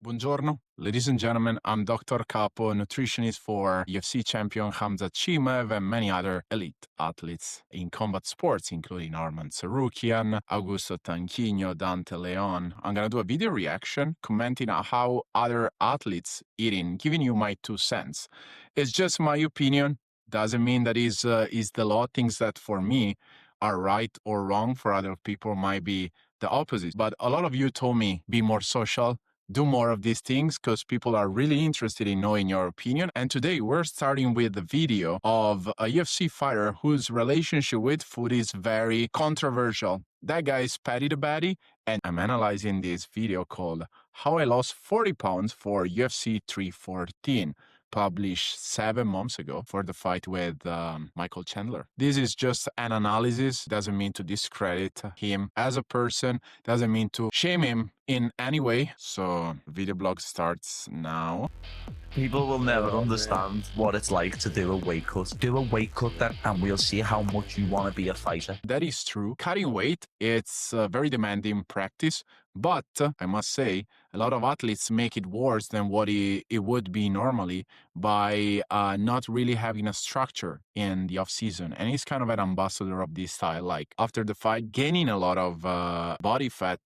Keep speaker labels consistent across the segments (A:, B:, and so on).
A: Buongiorno, ladies and gentlemen. I'm Dr. Capo, nutritionist for UFC champion Khamzat Chimaev and many other elite athletes in combat sports, including Arman Tsarukyan, Augusto Tanquinho, Dante Leon. I'm going to do a video reaction commenting on how other athletes eating, giving you my 2 cents. It's just my opinion. Doesn't mean that is the law. Things that for me are right or wrong for other people might be the opposite. But a lot of you told me be more social, do more of these things because people are really interested in knowing your opinion. And today we're starting with the video of a UFC fighter whose relationship with food is very controversial. That guy is Paddy the Baddy, and I'm analyzing this video called How I Lost 40 Pounds for UFC 314. Published 7 months ago for the fight with Michael Chandler. This is just an analysis, doesn't mean to discredit him as a person, doesn't mean to shame him in any way. So video blog starts now.
B: People will never understand what it's like to do a weight cut. Do a weight cut then, and we'll see how much you want to be a fighter.
A: That is true. Cutting weight, it's a very demanding practice, but I must say, a lot of athletes make it worse than what it would be normally by not really having a structure in the off-season. And he's kind of an ambassador of this style, like after the fight, gaining a lot of body fat,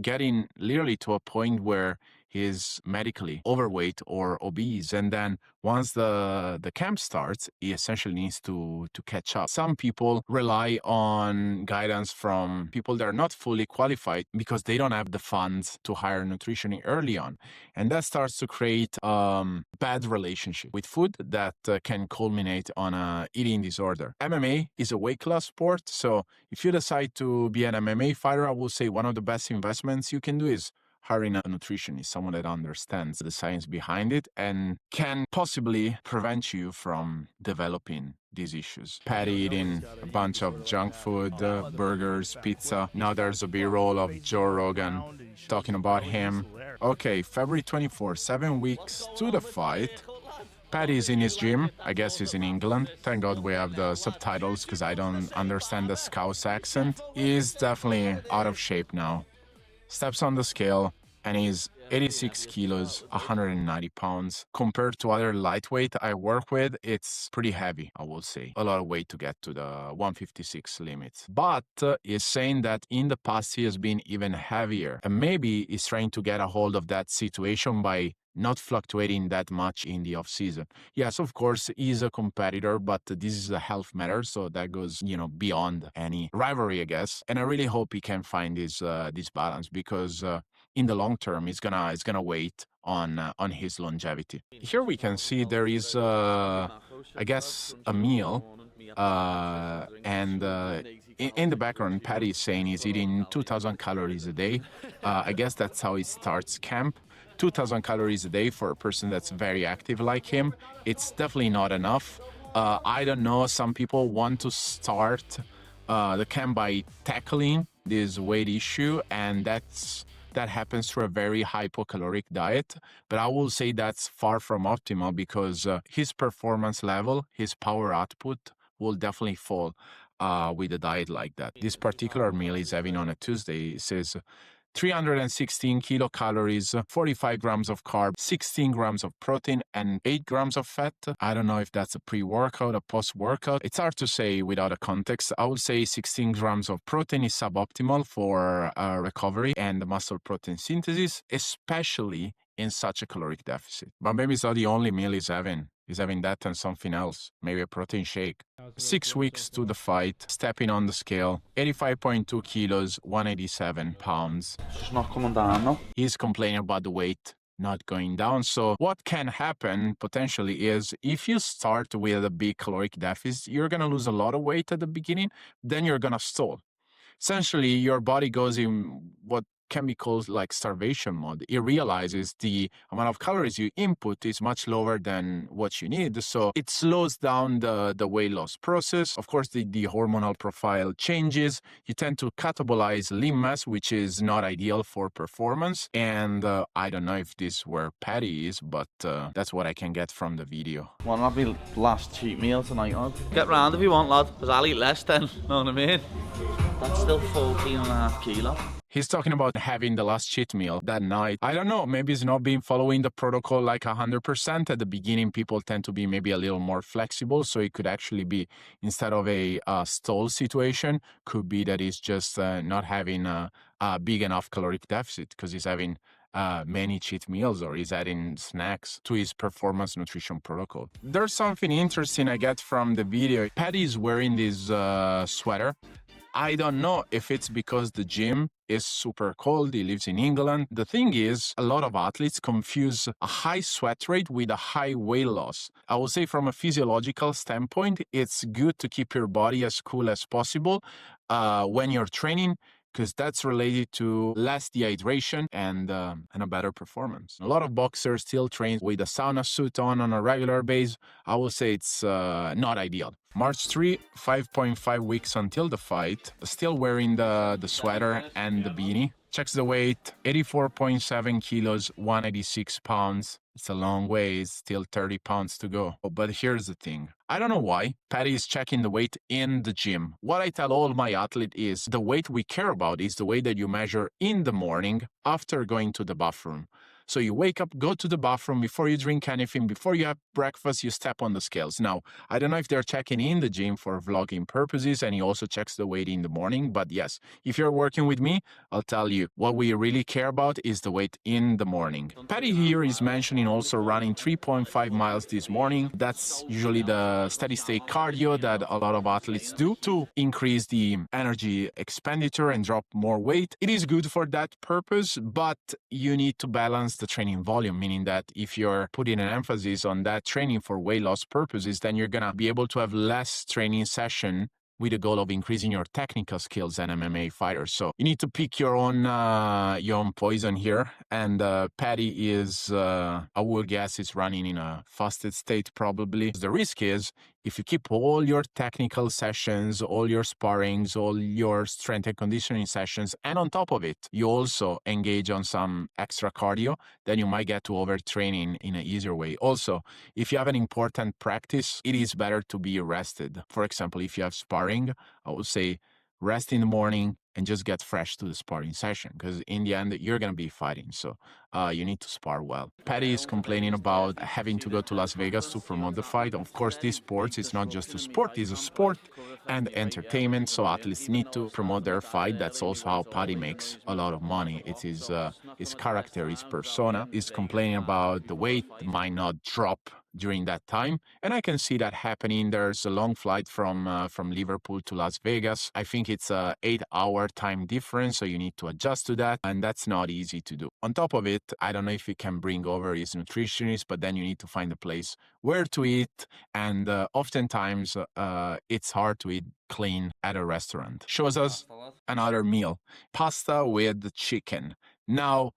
A: getting literally to a point where he's medically overweight or obese. And then once the camp starts, he essentially needs to catch up. Some people rely on guidance from people that are not fully qualified because they don't have the funds to hire a nutritionist early on. And that starts to create bad relationship with food that can culminate on a eating disorder. MMA is a weight class sport. So if you decide to be an MMA fighter, I will say one of the best investments you can do is hiring a nutritionist, someone that understands the science behind it and can possibly prevent you from developing these issues. Paddy eating a bunch of junk food, burgers, pizza. Now there's a B-roll of Joe Rogan talking about him. Okay, February 24, 7 weeks to the fight. Paddy is in his gym. I guess he's in England. Thank God we have the subtitles because I don't understand the Scouse accent. He's definitely out of shape now. Steps on the scale, and he's 86 kilos, 190 pounds. Compared to other lightweight I work with, it's pretty heavy, I will say. A lot of weight to get to the 156 limits. But he's saying that in the past he has been even heavier. And maybe he's trying to get a hold of that situation by not fluctuating that much in the off-season. Yes, of course, he's a competitor, but this is a health matter, so that goes, beyond any rivalry, I guess. And I really hope he can find this balance because in the long term, it's gonna wait on his longevity. Here we can see there is, I guess, a meal, and in the background, Paddy is saying he's eating 2,000 calories a day. I guess that's how he starts camp. 2,000 calories a day for a person that's very active like him. It's definitely not enough. I don't know, some people want to start the camp by tackling this weight issue, and that happens through a very hypocaloric diet. But I will say that's far from optimal because his performance level, his power output will definitely fall with a diet like that. This particular meal he's having on a Tuesday, it says 316 kilocalories, 45 grams of carbs, 16 grams of protein, and 8 grams of fat. I don't know if that's a pre-workout, a post-workout. It's hard to say without a context. I would say 16 grams of protein is suboptimal for recovery and muscle protein synthesis, especially in such a caloric deficit. But maybe it's not the only meal he's having. He's having that and something else, maybe a protein shake. 6 weeks to the fight, stepping on the scale, 85.2 kilos, 187 pounds.
B: It's not coming down, no?
A: He's complaining about the weight not going down. So what can happen potentially is if you start with a big caloric deficit, you're going to lose a lot of weight at the beginning, then you're going to stall. Essentially, your body goes in what can be called like starvation mode. It realizes the amount of calories you input is much lower than what you need. So it slows down the weight loss process. Of course, the hormonal profile changes. You tend to catabolize lean mass, which is not ideal for performance. And I don't know if this where Paddy is, but that's what I can get from the video.
B: Well, that'll be last cheat meal tonight, lad. Get round if you want, lad, because I'll eat less then, know what I mean? That's still 14.5 kilos.
A: He's talking about having the last cheat meal that night. I don't know, maybe he's not been following the protocol like 100%. At the beginning, people tend to be maybe a little more flexible. So it could actually be, instead of a stall situation, could be that he's just not having a big enough caloric deficit because he's having many cheat meals or he's adding snacks to his performance nutrition protocol. There's something interesting I get from the video. Paddy is wearing this sweater. I don't know if it's because the gym is super cold. He lives in England. The thing is, a lot of athletes confuse a high sweat rate with a high weight loss. I would say from a physiological standpoint, it's good to keep your body as cool as possible when you're training, because that's related to less dehydration and a better performance. A lot of boxers still train with a sauna suit on a regular basis. I will say it's not ideal. March 3, 5.5 weeks until the fight, still wearing the sweater and the beanie. Checks the weight, 84.7 kilos, 186 pounds. It's a long way, it's still 30 pounds to go. But here's the thing. I don't know why Paddy is checking the weight in the gym. What I tell all my athletes is the weight we care about is the weight that you measure in the morning after going to the bathroom. So you wake up, go to the bathroom, before you drink anything, before you have breakfast, you step on the scales. Now, I don't know if they're checking in the gym for vlogging purposes, and he also checks the weight in the morning. But yes, if you're working with me, I'll tell you, what we really care about is the weight in the morning. Paddy here is mentioning also running 3.5 miles this morning. That's usually the steady state cardio that a lot of athletes do to increase the energy expenditure and drop more weight. It is good for that purpose, but you need to balance the training volume, meaning that if you're putting an emphasis on that training for weight loss purposes, then you're going to be able to have less training session with the goal of increasing your technical skills as an MMA fighter. So you need to pick your own poison here. And Paddy is, I would guess, is running in a fasted state probably. The risk is if you keep all your technical sessions, all your sparrings, all your strength and conditioning sessions, and on top of it, you also engage on some extra cardio, then you might get to overtraining in an easier way. Also, if you have an important practice, it is better to be rested. For example, if you have sparring, I would say rest in the morning and just get fresh to the sparring session, because in the end, you're going to be fighting. So you need to spar well. Paddy is complaining about having to go to Las Vegas to promote the fight. Of course, this sport is not just a sport, it's a sport and entertainment. So athletes need to promote their fight. That's also how Paddy makes a lot of money. It is his character, his persona. Is complaining about the weight might not drop during that time, and I can see that happening. There's a long flight from Liverpool to Las Vegas. I think it's a 8-hour time difference, so you need to adjust to that, and that's not easy to do. On top of it, I don't know if he can bring over his nutritionist, but then you need to find a place where to eat, and oftentimes it's hard to eat clean at a restaurant. Shows us another meal, pasta with chicken. Now,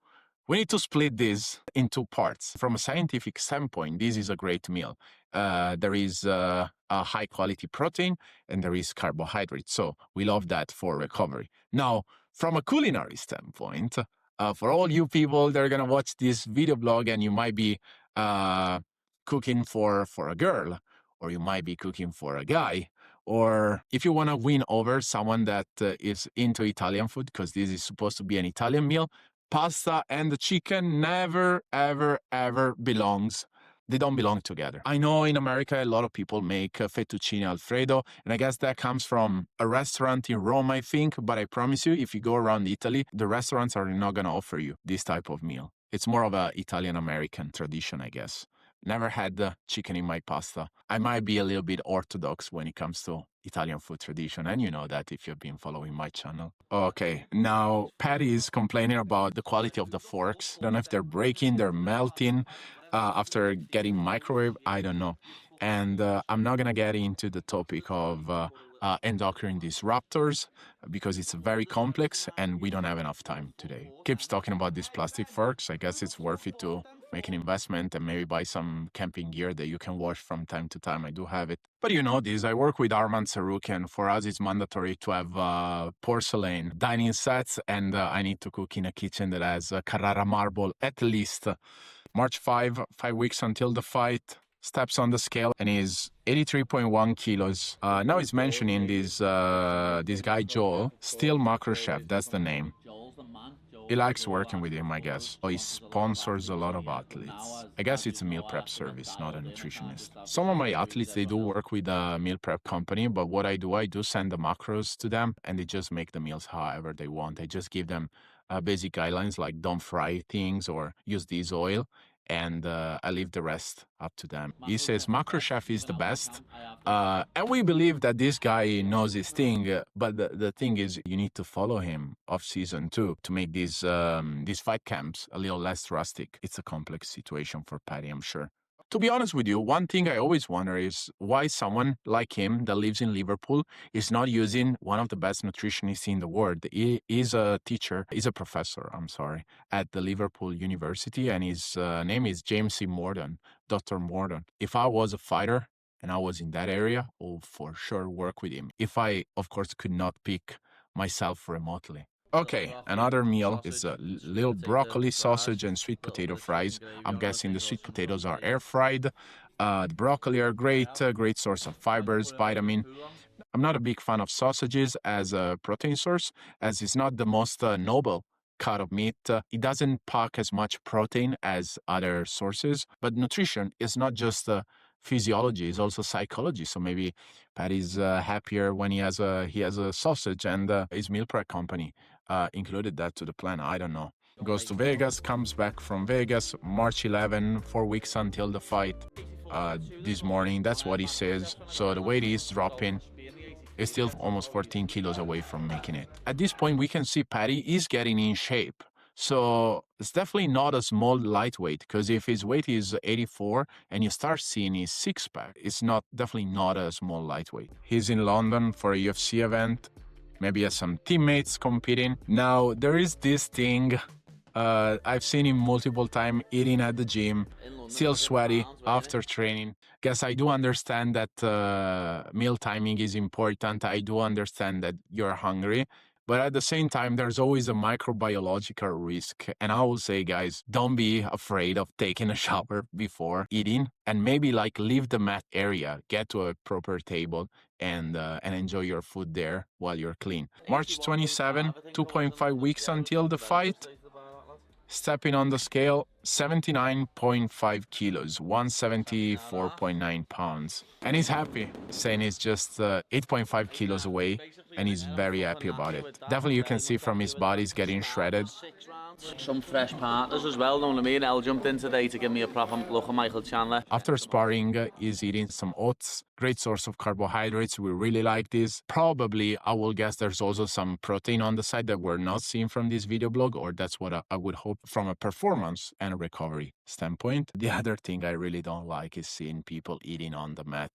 A: we need to split this in two parts. From a scientific standpoint, this is a great meal. There is a high quality protein and there is carbohydrate. So we love that for recovery. Now, from a culinary standpoint, for all you people that are going to watch this video blog and you might be cooking for a girl, or you might be cooking for a guy, or if you want to win over someone that is into Italian food, because this is supposed to be an Italian meal, pasta and the chicken never, ever, ever belongs. They don't belong together. I know in America, a lot of people make fettuccine Alfredo, and I guess that comes from a restaurant in Rome, I think. But I promise you, if you go around Italy, the restaurants are not going to offer you this type of meal. It's more of an Italian-American tradition, I guess. Never had the chicken in my pasta. I might be a little bit orthodox when it comes to Italian food tradition, and you know that if you've been following my channel. Okay, now Paddy is complaining about the quality of the forks. I don't know if they're breaking, they're melting after getting microwave. I don't know. And I'm not going to get into the topic of endocrine disruptors because it's very complex and we don't have enough time today. Keeps talking about these plastic forks. I guess it's worth it to make an investment and maybe buy some camping gear that you can wash from time to time. I do have it. But you know this, I work with Arman Tsarukyan. For us, it's mandatory to have porcelain dining sets, and I need to cook in a kitchen that has Carrara marble at least. March 5 weeks until the fight, steps on the scale and is 83.1 kilos. Now he's mentioning this guy Joel, still macro chef, that's the name. He likes working with him, I guess. He sponsors a lot of athletes. I guess it's a meal prep service, not a nutritionist. Some of my athletes, they do work with a meal prep company, but what I do send the macros to them and they just make the meals however they want. I just give them basic guidelines like don't fry things or use this oil, and I leave the rest up to them. He says macro chef is the best, and we believe that this guy knows his thing. But the thing is, you need to follow him off season too to make these fight camps a little less rustic. It's a complex situation for Paddy, I'm sure. To be honest with you, one thing I always wonder is why someone like him that lives in Liverpool is not using one of the best nutritionists in the world. He is a teacher, he's a professor, I'm sorry, at the Liverpool University, and his name is James C. Morden, Dr. Morden. If I was a fighter and I was in that area, I'll for sure work with him. If I, of course, could not pick myself remotely. Okay, another meal is a little broccoli, sausage, and sweet potato fries. I'm guessing the sweet potatoes are air fried. The broccoli are great, great source of fibers, vitamin. I'm not a big fan of sausages as a protein source, as it's not the most noble cut of meat. It doesn't pack as much protein as other sources, but nutrition is not just physiology, it's also psychology. So maybe Paddy's happier when he has a sausage, and his meal prep company included that to the plan. I don't know. Goes to Vegas, comes back from Vegas, March 11, 4 weeks until the fight. This morning, that's what he says. So the weight is dropping. Is still almost 14 kilos away from making it. At this point, we can see Paddy is getting in shape. So it's definitely not a small lightweight, because if his weight is 84 and you start seeing his six-pack, it's definitely not a small lightweight. He's in London for a UFC event. Maybe has some teammates competing. Now, there is this thing. I've seen him multiple times eating at the gym, still sweaty after training. Guess I do understand that meal timing is important. I do understand that you're hungry. But at the same time, there's always a microbiological risk. And I will say, guys, don't be afraid of taking a shower before eating, and maybe like leave the mat area, get to a proper table, and enjoy your food there while you're clean. March 27, 2.5 weeks until the fight. Stepping on the scale, 79.5 kilos, 174.9 pounds. And he's happy, saying he's just 8.5 kilos away, and he's very happy about it. Definitely you can see from his body he's getting shredded.
C: Some fresh partners as well, know what I mean? Elle jumped in today to give me a proper look at Michael Chandler.
A: After sparring, he's eating some oats, great source of carbohydrates. We really like this. Probably, I will guess there's also some protein on the side that we're not seeing from this video blog, or that's what I would hope from a performance and a recovery standpoint. The other thing I really don't like is seeing people eating on the mat.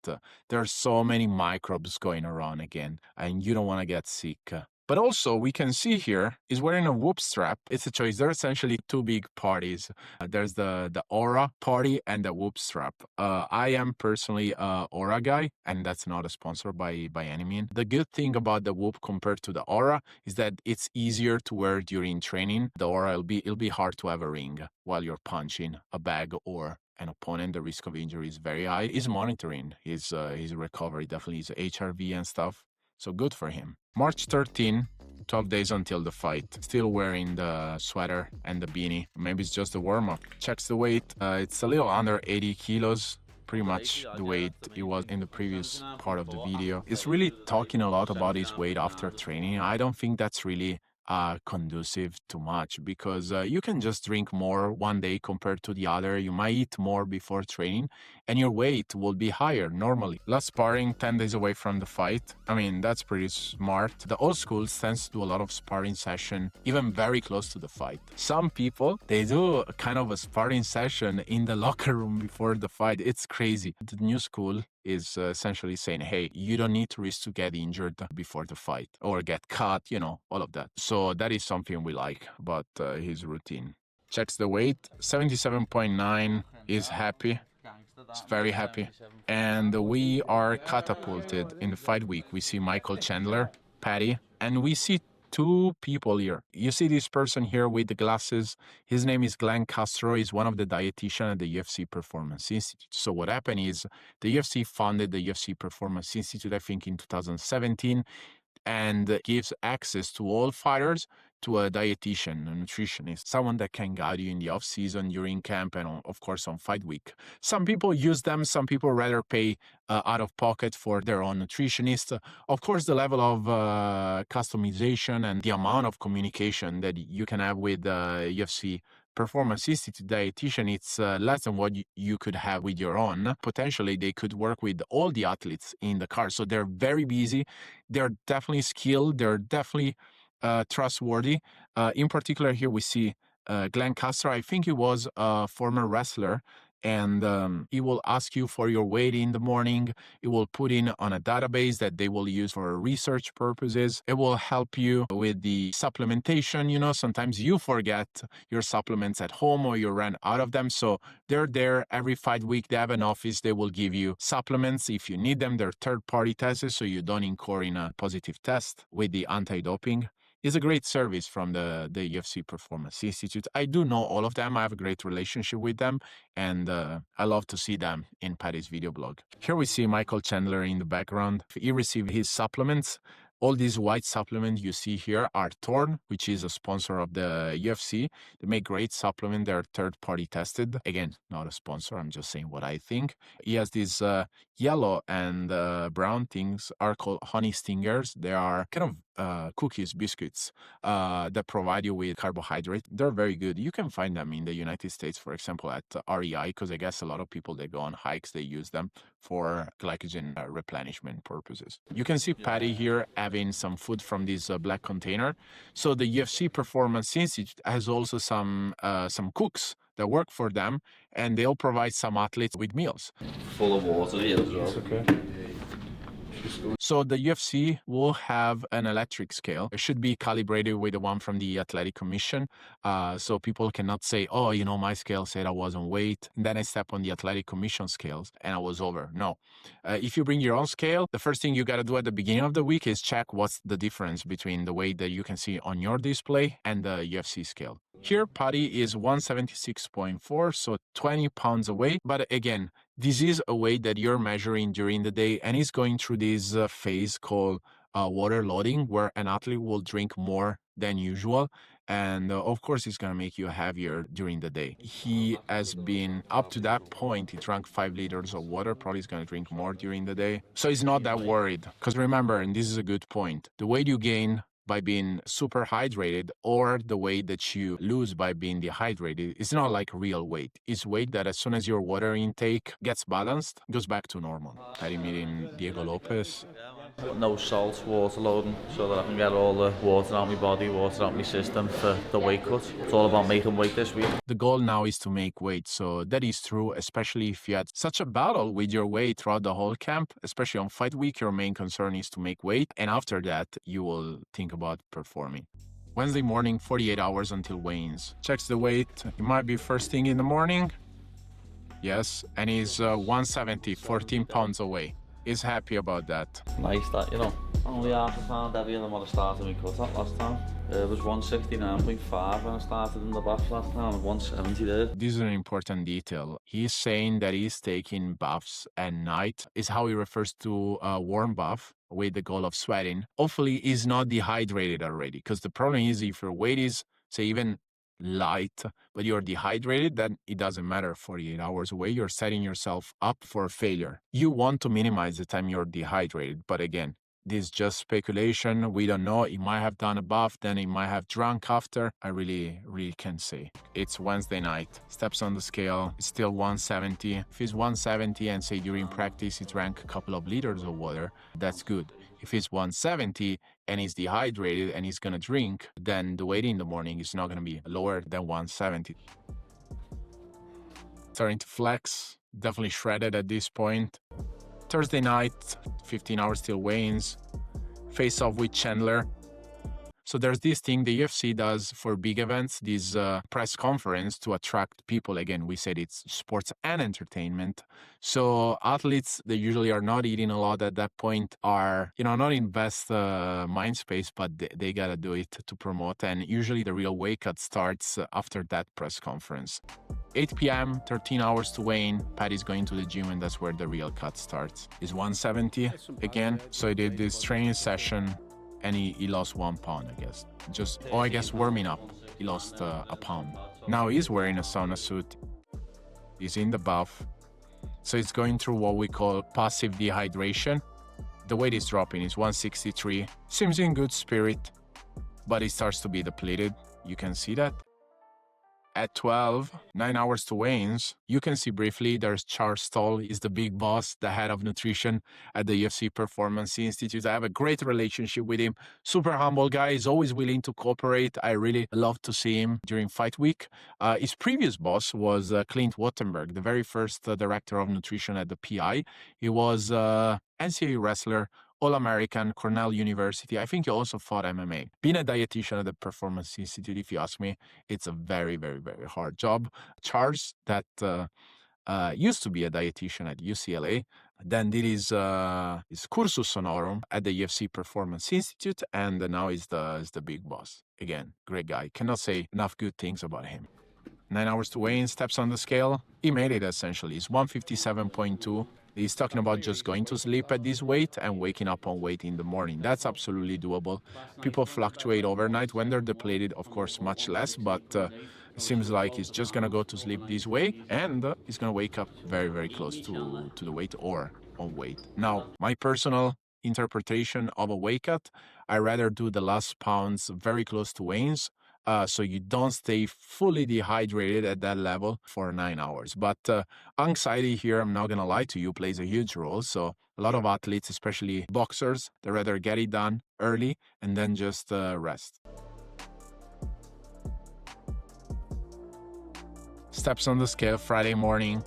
A: There are so many microbes going around again, and you don't want to get sick. But also, we can see here, he's wearing a whoop strap. It's a choice. There are essentially two big parties. There's the Aura party and the whoop strap. I am personally a Aura guy, and that's not a sponsor by any means. The good thing about the whoop compared to the Aura is that it's easier to wear during training. The Aura, it'll be hard to have a ring while you're punching a bag or an opponent. The risk of injury is very high. He's monitoring his recovery, definitely his HRV and stuff. So good for him. March 13, 12 days until the fight. Still wearing the sweater and the beanie. Maybe it's just a warm-up. Checks the weight. It's a little under 80 kilos. Pretty much the weight it was in the previous part of the video. It's really talking a lot about his weight after training. I don't think that's really conducive too much, because you can just drink more one day compared to the other. You might eat more before training and your weight will be higher normally. Last sparring 10 days away from the fight. I mean, that's pretty smart. The old school tends to do a lot of sparring session even very close to the fight. Some people, they do a kind of a sparring session in the locker room before the fight. It's crazy. The new school is essentially saying, hey, you don't need to risk to get injured before the fight or get cut, all of that. So that is something we like about his routine. Checks the weight, 77.9, is happy. It's very happy. And we are catapulted in the fight week. We see Michael Chandler, Paddy, and we see two people here. You see this person here with the glasses. His name is Glenn Castro. He's one of the dietitians at the UFC Performance Institute. So what happened is the UFC founded the UFC Performance Institute, I think, in 2017, and gives access to all fighters to a dietitian, a nutritionist, someone that can guide you in the off season, during camp, and of course on fight week. Some people use them. Some people rather pay out of pocket for their own nutritionist. Of course, the level of customization and the amount of communication that you can have with UFC Performance Institute dietitian, it's less than what you could have with your own. Potentially, they could work with all the athletes in the car. So they're very busy. They're definitely skilled. They're definitely trustworthy. In particular, here we see Glenn Castro. I think he was a former wrestler, and he will ask you for your weight in the morning. It will put in on a database that they will use for research purposes. It will help you with the supplementation. You know, sometimes you forget your supplements at home or you ran out of them. So they're there every 5 weeks. They have an office. They will give you supplements if you need them. They're third-party tested, so you don't incur in a positive test with the anti-doping. Is a great service from the UFC Performance Institute. I do know all of them. I have a great relationship with them, and I love to see them in Paddy's video blog. Here we see Michael Chandler in the background. He received his supplements. All these white supplements you see here are Torn, which is a sponsor of the UFC. They make great supplements. They're third-party tested. Again, not a sponsor. I'm just saying what I think. He has these yellow and brown things are called honey stingers. They are kind of cookies, biscuits that provide you with carbohydrate. They're very good. You can find them in the United States, for example, at REI, because I guess a lot of people that go on hikes, they use them for glycogen replenishment purposes. You can see Paddy here having some food from this black container. So the UFC Performance Institute has also some cooks that work for them, and they'll provide some athletes with meals.
C: Full of water here as well.
A: Okay. So the UFC will have an electric scale. It should be calibrated with the one from the Athletic Commission. So people cannot say, oh, you know, my scale said I was on weight, and then I step on the Athletic Commission scales and I was over. No. If you bring your own scale, the first thing you got to do at the beginning of the week is check what's the difference between the weight that you can see on your display and the UFC scale. Here, Paddy is 176.4, so 20 pounds away. But again, this is a weight that you're measuring during the day, and he's going through this phase called water loading, where an athlete will drink more than usual. And of course, it's going to make you heavier during the day. He has been, up to that point, he drank 5 liters of water. Probably he's going to drink more during the day. So he's not that worried. Because remember, and this is a good point, the weight you gain by being super hydrated or the weight that you lose by being dehydrated is not like real weight. It's weight that as soon as your water intake gets balanced, goes back to normal. Paddy meeting Diego Lopez.
C: No salt, water loading, so that I can get all the water out of my body, water out of my system for the weight cut. It's all about making weight this week.
A: The goal now is to make weight, so that is true, especially if you had such a battle with your weight throughout the whole camp, especially on fight week. Your main concern is to make weight, and after that, you will think about performing. Wednesday morning, 48 hours until weigh-ins. Checks the weight. It might be first thing in the morning. Yes, and he's 170, 14 pounds away. He's happy about that.
C: Nice that, you know. Only half a pound heavier than what I started my cut at last time. It was 169.5 when I started in the bath last time, 170 there.
A: This is an important detail. He's saying that he's taking baths at night. Is how he refers to a warm bath with the goal of sweating. Hopefully he's not dehydrated already, because the problem is if your weight is, say, even light, but you're dehydrated, then it doesn't matter 48 hours away. You're setting yourself up for failure. You want to minimize the time you're dehydrated, but again, this is just speculation. We don't know. He might have done a bath, then he might have drunk after. I really can't say. It's Wednesday night. Steps on the scale. It's still 170. If he's 170 and say during practice he drank a couple of liters of water, that's good. If he's 170 and he's dehydrated and he's gonna drink, then the weight in the morning is not gonna be lower than 170. Starting to flex, definitely shredded at this point. Thursday night, 15 hours till weigh-ins, face off with Chandler. So there's this thing the UFC does for big events, this press conference to attract people. Again, we said it's sports and entertainment. So athletes, they usually are not eating a lot at that point, are, not in best mind space, but they got to do it to promote. And usually the real weight cut starts after that press conference. 8 p.m., 13 hours to weigh in. Paddy's going to the gym, and that's where the real cut starts. It's 170 again. So he did this training session and he lost 1 pound, I guess. I guess warming up, he lost a pound. Now he's wearing a sauna suit. He's in the bath. So it's going through what we call passive dehydration. The weight is dropping, it's 163. Seems in good spirit, but it starts to be depleted. You can see that. At 12, 9 hours to weigh-ins, you can see briefly there's Charles Stoll. He's the big boss, the head of nutrition at the UFC Performance Institute. I have a great relationship with him. Super humble guy. He's always willing to cooperate. I really love to see him during fight week. His previous boss was Clint Wattenberg, the very first director of nutrition at the PI. He was NCAA wrestler, All-American, Cornell University. I think he also fought MMA. Being a dietitian at the Performance Institute, if you ask me, it's a very, very, very hard job. Charles, that used to be a dietitian at UCLA, then did his cursus honorum at the UFC Performance Institute, and now is the big boss. Again, great guy. Cannot say enough good things about him. 9 hours to weigh in, steps on the scale. He made it essentially. It's 157.2. He's talking about just going to sleep at this weight and waking up on weight in the morning. That's absolutely doable. People fluctuate overnight. When they're depleted, of course, much less, but it seems like he's just going to go to sleep this way, and he's going to wake up very, very close to the weight or on weight. Now, my personal interpretation of a weight cut, I rather do the last pounds very close to weigh-ins, so you don't stay fully dehydrated at that level for 9 hours. But anxiety here, I'm not going to lie to you, plays a huge role. So a lot of athletes, especially boxers, they rather get it done early and then just rest. Steps on the scale Friday morning.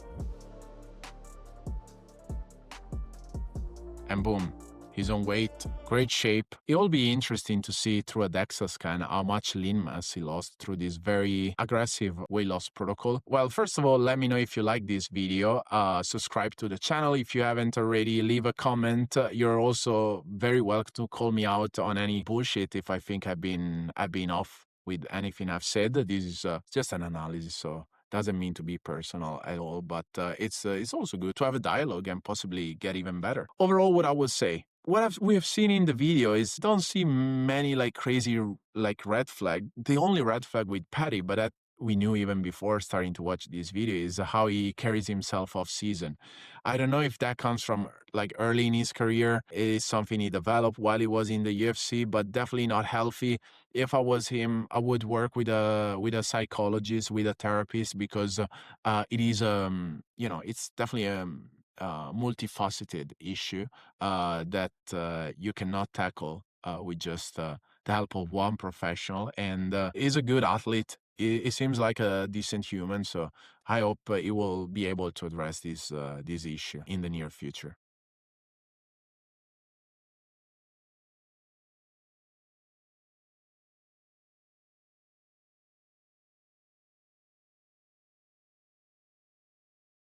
A: And boom, he's on weight, great shape. It will be interesting to see through a DEXA scan how much lean mass he lost through this very aggressive weight loss protocol. Well, first of all, let me know if you like this video. Subscribe to the channel if you haven't already. Leave a comment. You're also very welcome to call me out on any bullshit if I think I've been off with anything I've said. This is just an analysis, so doesn't mean to be personal at all, but it's also good to have a dialogue and possibly get even better. Overall, what I would say, we have seen in the video is don't see many like crazy like red flag. The only red flag with Paddy, but that we knew even before starting to watch this video, is how he carries himself off season. I don't know if that comes from like early in his career. It is something he developed while he was in the UFC, but definitely not healthy. If I was him, I would work with a psychologist, with a therapist, because it is it's definitely a multifaceted issue that you cannot tackle with just the help of one professional. And he's a good athlete. He seems like a decent human, so I hope he will be able to address this issue in the near future.